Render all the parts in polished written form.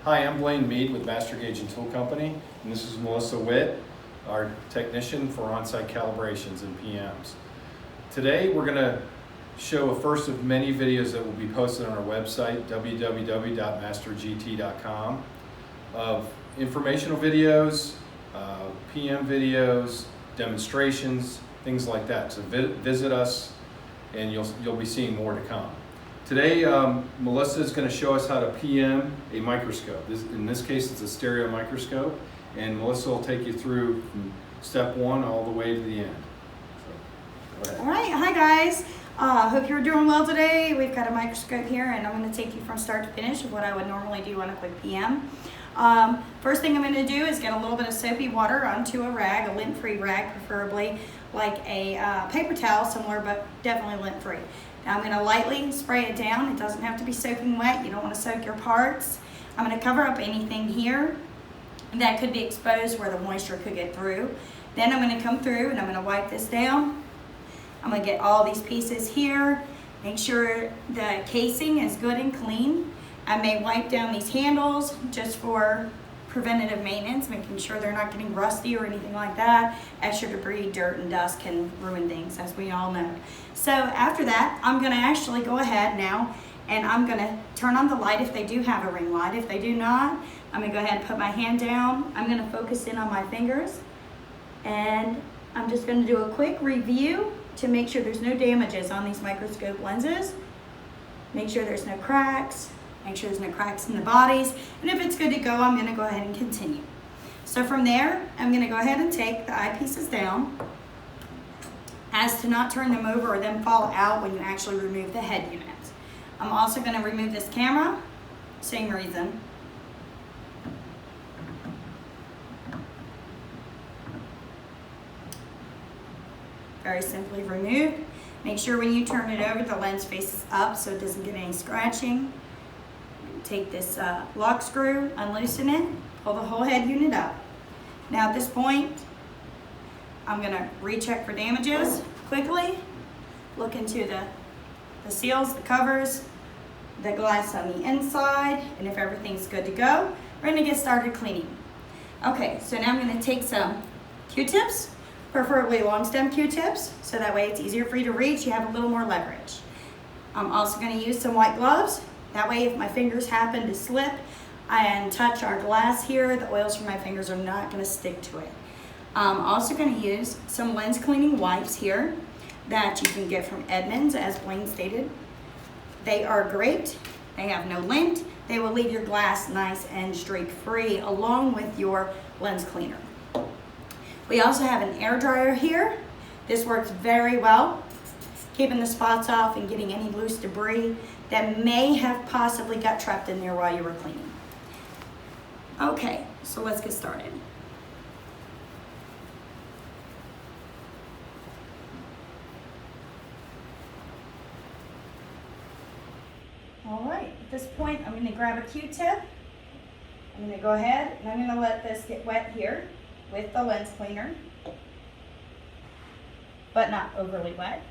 Hi, I'm Blaine Mead with Master Gauge and Tool Company, and this is Melissa Witt, our technician for on-site calibrations and PMs. Today we're going to show a first of many videos that will be posted on our website, www.mastergt.com, of informational videos, PM videos, demonstrations, things like that. So visit us and you'll be seeing more to come. Today, Melissa is going to show us how to PM a microscope. In this case, it's a stereo microscope, and Melissa will take you through from step one all the way to the end. So, go ahead. All right, hi guys. Hope you're doing well today. We've got a microscope here, and I'm going to take you from start to finish of what I would normally do on a quick PM. First thing I'm going to do is get a little bit of soapy water onto a rag, a lint-free rag, preferably like a paper towel, similar but definitely lint-free. Now I'm going to lightly spray it down. It doesn't have to be soaking wet. You don't want to soak your parts. I'm going to cover up anything here that could be exposed where the moisture could get through. Then I'm going to come through and I'm going to wipe this down. I'm going to get all these pieces here. Make sure the casing is good and clean. I may wipe down these handles just for preventative maintenance, making sure they're not getting rusty or anything like that. Extra debris, dirt, and dust can ruin things, as we all know. So after that, I'm going to actually go ahead now and I'm going to turn on the light if they do have a ring light. If they do not, I'm going to go ahead and put my hand down. I'm going to focus in on my fingers, and I'm just going to do a quick review to make sure there's no damages on these microscope lenses. Make sure there's no cracks. Make sure there's no cracks in the bodies. And if it's good to go, I'm going to go ahead and continue. So from there, I'm going to go ahead and take the eyepieces down as to not turn them over or them fall out when you actually remove the head unit. I'm also going to remove this camera, same reason. Very simply removed. Make sure when you turn it over, the lens faces up so it doesn't get any scratching. Take this lock screw, unloosen it, pull the whole head unit up. Now at this point, I'm going to recheck for damages quickly. Look into the seals, the covers, the glass on the inside, and if everything's good to go, we're going to get started cleaning. Okay, so now I'm going to take some Q-tips, preferably long stem Q-tips, so that way it's easier for you to reach, you have a little more leverage. I'm also going to use some white gloves. That way, if my fingers happen to slip and touch our glass here, the oils from my fingers are not going to stick to it. I'm also going to use some lens cleaning wipes here that you can get from Edmunds, as Blaine stated. They are great. They have no lint. They will leave your glass nice and streak-free along with your lens cleaner. We also have an air dryer here. This works very well, keeping the spots off and getting any loose debris that may have possibly got trapped in there while you were cleaning. Okay, so let's get started. All right, at this point, I'm gonna grab a Q-tip. I'm gonna go ahead and I'm gonna let this get wet here with the lens cleaner, but not overly wet.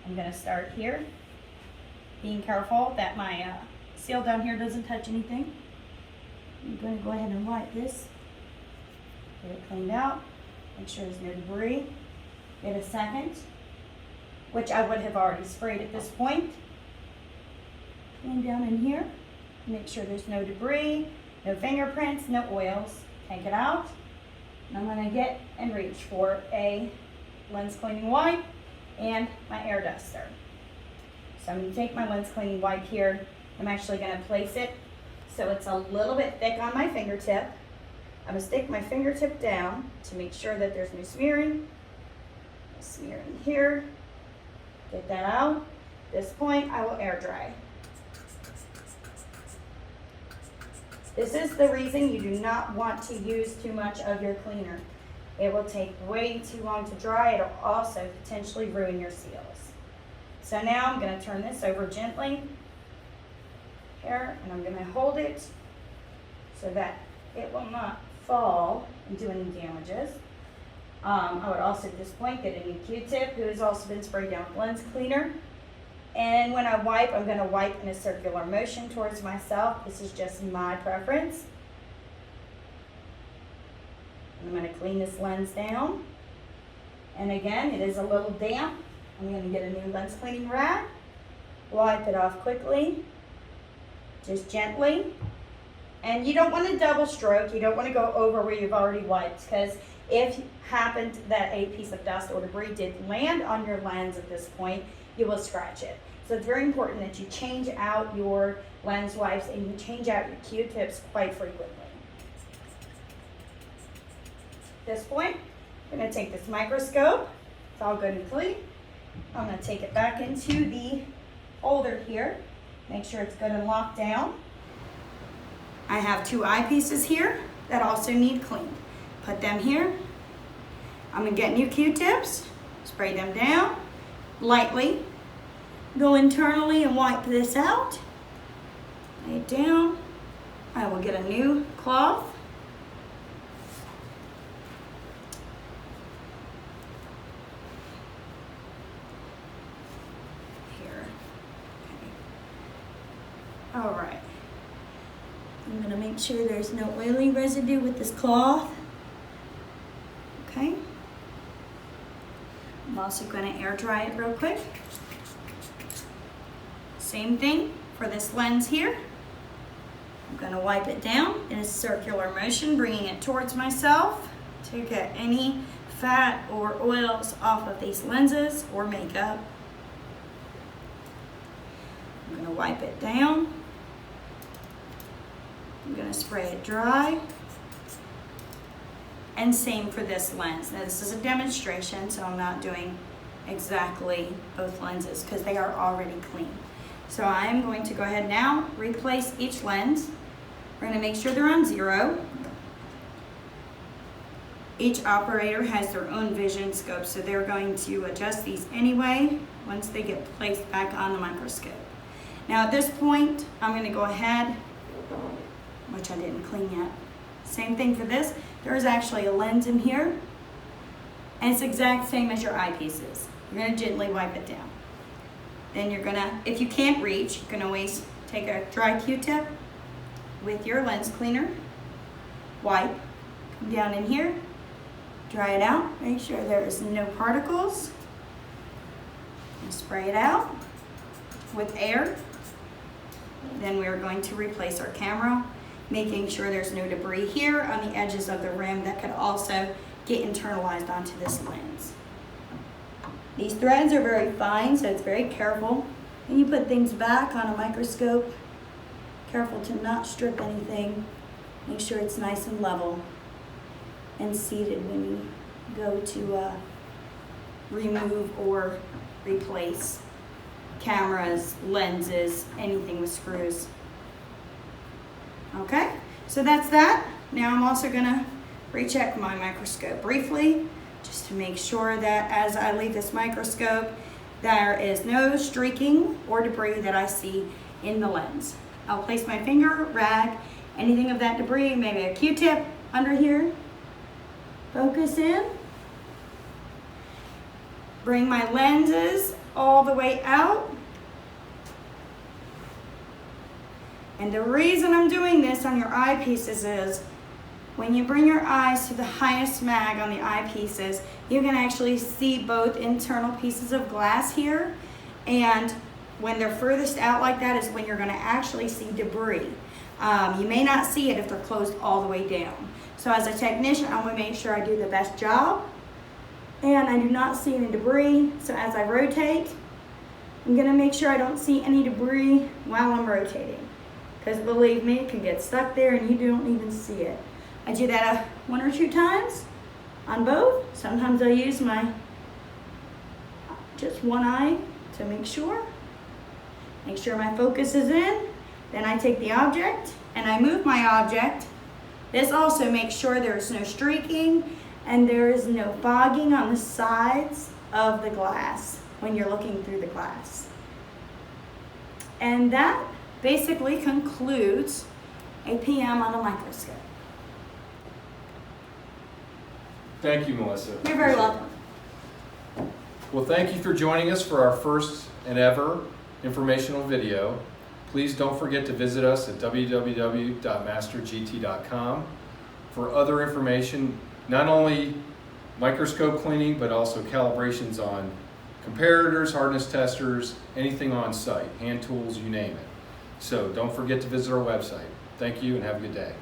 I'm gonna start here, being careful that my seal down here doesn't touch anything. I'm going to go ahead and wipe this, get it cleaned out, make sure there's no debris. Get a second, which I would have already sprayed at this point. Clean down in here, make sure there's no debris, no fingerprints, no oils. Take it out, and I'm going to get and reach for a lens cleaning wipe and my air duster. So I'm going to take my lens cleaning wipe here. I'm actually going to place it so it's a little bit thick on my fingertip. I'm going to stick my fingertip down to make sure that there's no smearing. Smear in here. Get that out. At this point, I will air dry. This is the reason you do not want to use too much of your cleaner. It will take way too long to dry. It'll also potentially ruin your seals. So now I'm going to turn this over gently here, and I'm going to hold it so that it will not fall and do any damages. I would also at this point get a new Q-tip who has also been sprayed down with lens cleaner. And when I wipe, I'm going to wipe in a circular motion towards myself. This is just my preference. I'm going to clean this lens down. And again, it is a little damp. I'm going to get a new lens cleaning rag, wipe it off quickly, just gently. And you don't want to double stroke. You don't want to go over where you've already wiped, because if happened that a piece of dust or debris did land on your lens at this point, you will scratch it. So it's very important that you change out your lens wipes and you change out your Q-tips quite frequently. At this point, I'm going to take this microscope. It's all good and clean. I'm going to take it back into the holder here. Make sure it's good and locked down. I have 2 eyepieces here that also need cleaned. Put them here. I'm going to get new Q-tips, spray them down lightly. Go internally and wipe this out. Lay it down. I will get a new cloth. Here. Okay. All right. I'm going to make sure there's no oily residue with this cloth. Okay. I'm also going to air dry it real quick. Same thing for this lens here. I'm going to wipe it down in a circular motion, bringing it towards myself to get any fat or oils off of these lenses or makeup. I'm going to wipe it down. I'm going to spray it dry. And same for this lens. Now this is a demonstration, so I'm not doing exactly both lenses because they are already clean. So I'm going to go ahead now, replace each lens. We're going to make sure they're on 0. Each operator has their own vision scope, so they're going to adjust these anyway once they get placed back on the microscope. Now at this point, I'm going to go ahead, which I didn't clean yet. Same thing for this. There is actually a lens in here, and it's the exact same as your eyepieces. You're going to gently wipe it down. Then you're going to, if you can't reach, you can always take a dry Q-tip with your lens cleaner, wipe, come down in here, dry it out, make sure there is no particles, and spray it out with air. Then we are going to replace our camera, making sure there's no debris here on the edges of the rim that could also get internalized onto this lens. These threads are very fine, so it's very careful. When you put things back on a microscope, careful to not strip anything. Make sure it's nice and level and seated when you go to remove or replace cameras, lenses, anything with screws. Okay, so that's that. Now I'm also gonna recheck my microscope briefly, just to make sure that as I leave this microscope, there is no streaking or debris that I see in the lens. I'll place my finger, rag, anything of that debris, maybe a Q-tip under here. Focus in. Bring my lenses all the way out. And the reason I'm doing this on your eyepieces is when you bring your eyes to the highest mag on the eyepieces, you can actually see both internal pieces of glass here, and when they're furthest out like that is when you're going to actually see debris. You may not see it if they're closed all the way down. So as a technician, I want to make sure I do the best job, and I do not see any debris. So as I rotate, I'm going to make sure I don't see any debris while I'm rotating, because believe me, it can get stuck there and you don't even see it. I do that 1 or 2 times on both. Sometimes I use my just one eye to make sure my focus is in. Then I take the object and I move my object. This also makes sure there's no streaking and there is no fogging on the sides of the glass when you're looking through the glass. And that basically concludes a PM on a microscope. Thank you, Melissa. You're very welcome. Well, thank you for joining us for our first and ever informational video. Please don't forget to visit us at www.mastergt.com for other information, not only microscope cleaning, but also calibrations on comparators, hardness testers, anything on site, hand tools, you name it. So don't forget to visit our website. Thank you and have a good day.